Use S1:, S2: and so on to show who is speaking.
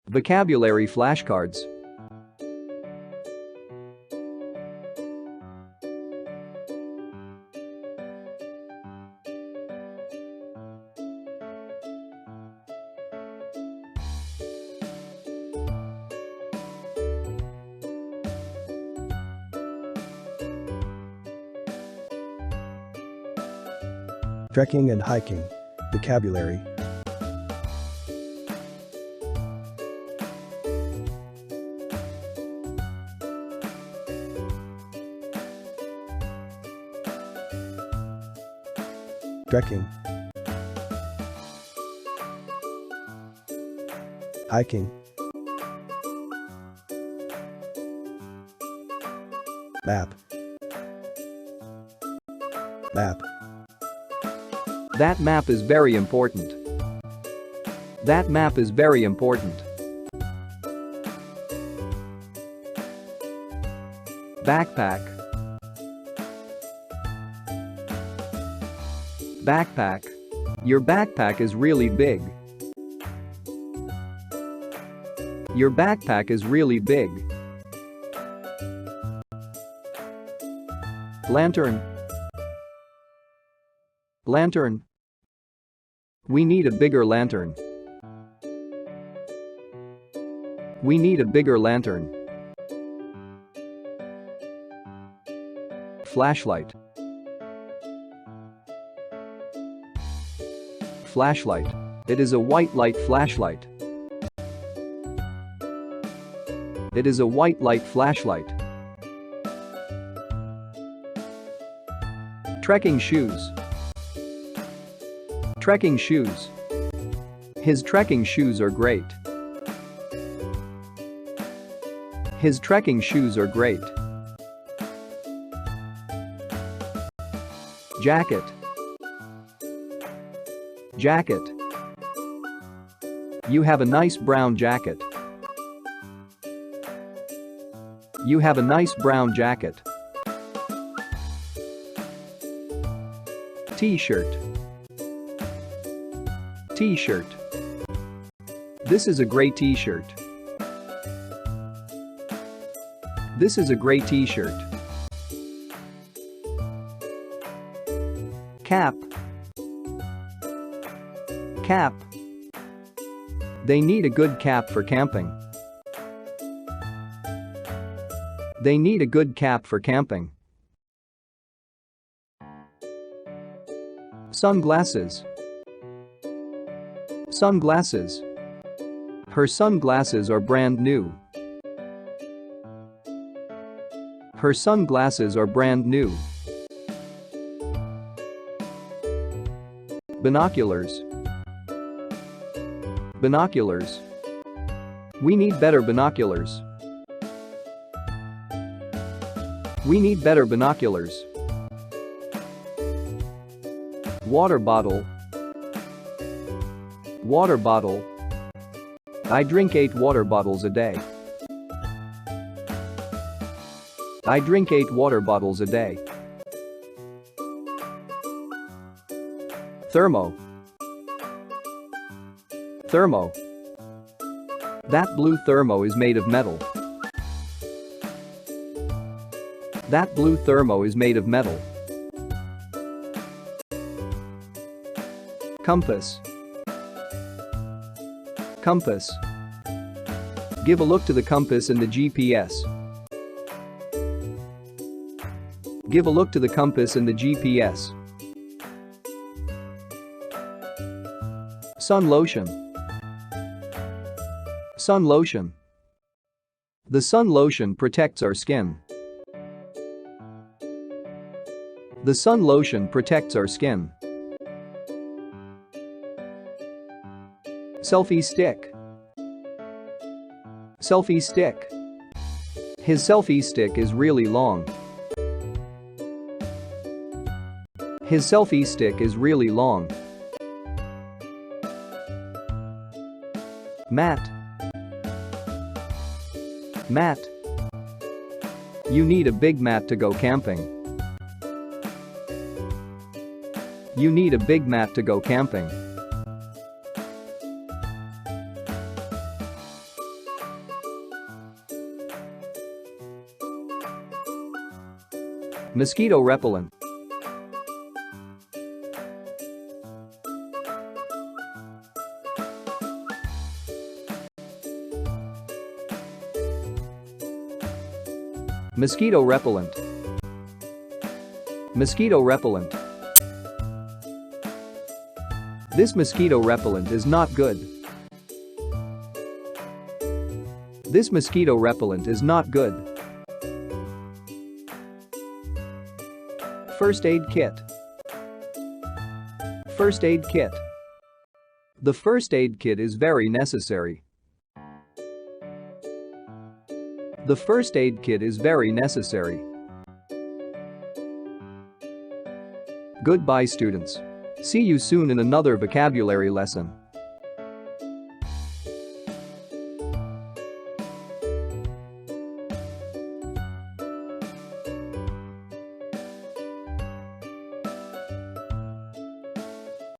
S1: Vocabulary flashcards.
S2: Trekking and hiking. Vocabulary. Trekking. Hiking. Map. Map.
S1: That map is very important. That map is very important. Backpack. Backpack. Your backpack is really big. Your backpack is really big. Lantern. Lantern. We need a bigger lantern. We need a bigger lantern. Flashlight. Flashlight. It is a white light flashlight. It is a white light flashlight. Trekking shoes. Trekking shoes. His trekking shoes are great. His trekking shoes are great. Jacket. Jacket. You have a nice brown jacket. You have a nice brown jacket. T-shirt. T-shirt. This is a great T-shirt. This is a great T-shirt. Cap. Cap. They need a good cap for camping. They need a good cap for camping. Sunglasses. Sunglasses. Her sunglasses are brand new. Her sunglasses are brand new. Binoculars. Binoculars. We need better binoculars. We need better binoculars. Water bottle. Water bottle. I drink 8 water bottles a day. I drink 8 water bottles a day. Thermo. Thermo. That blue thermo is made of metal. That blue thermo is made of metal. Compass. Compass. Give a look to the compass in the GPS. Give a look to the compass in the GPS. Sun lotion. Sun lotion. The sun lotion protects our skin. The sun lotion protects our skin. Selfie stick. Selfie stick. His selfie stick is really long. His selfie stick is really long. Mat. Mat. You need a big mat to go camping. You need a big mat to go camping. Mosquito repellent. Mosquito repellent. Mosquito repellent. This mosquito repellent is not good. This mosquito repellent is not good. First aid kit. First aid kit. The first aid kit is very necessary. The first aid kit is very necessary. Goodbye, students. See you soon in another vocabulary lesson.